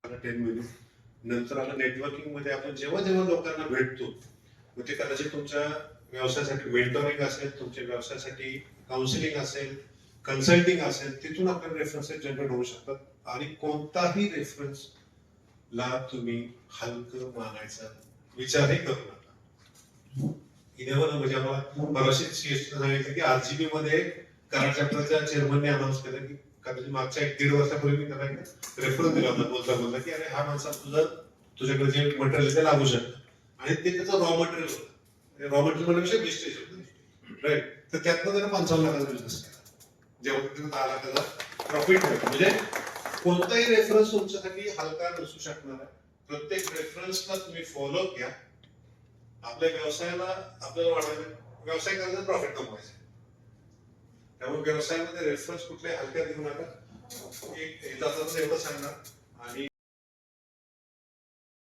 10 minute नंतर आलं networking मध्ये आपण जेव्हा जेव्हा लोकांना भेटतो मग ते कदाचित तुमच्या व्यवसायासाठी मेंटरिंग असेल, तुमच्या व्यवसायासाठी काउन्सिलिंग असेल, कन्सल्टिंग असेल, तिथून आपल्याला रेफरन्सेस जनरेट होऊ शकतात आणि कोणताही रेफरन्स ला तुम्ही हलकं मानायचा विचारही करू नका. इनेवर म्हणजे आम्हाला बराचसे सीएसटी सांगितलं की आरजीबी मध्ये कराड चॅप्टरच्या चेअरमनने अनाऊन्स केलं की कदाचित मागच्या 1-1.5 वर्षापूर्वी मी त्याला रेफरन्स दिला होता बोलता की अरे हा माणसा तुझ्याकडे जे मटेरियल ते लागू शकतं आणि ते त्याचं रॉ मटेरियल होतं. रॉ मटेरियल म्हणजे वेस्टेज होतं, राईट. तर त्यातनं त्यानं 55 लाखाचा बिझनेस केला, जेव्हा त्यानं 10 लाखाचा प्रॉफिट मिळतो. म्हणजे कोणताही रेफरन्स तुमच्यासाठी हलका नसू शकणार आहे. प्रत्येक रेफरन्सला तुम्ही फॉलो घ्या. आपल्या व्यवसायाला आपल्याला वाढवायचं, व्यवसाय करायचा, प्रॉफिट कमवायचं. त्यामुळे व्यवसायामध्ये रेफरन्स कुठल्याही हलक्यात घेऊ नका. एक एवढं सांगणार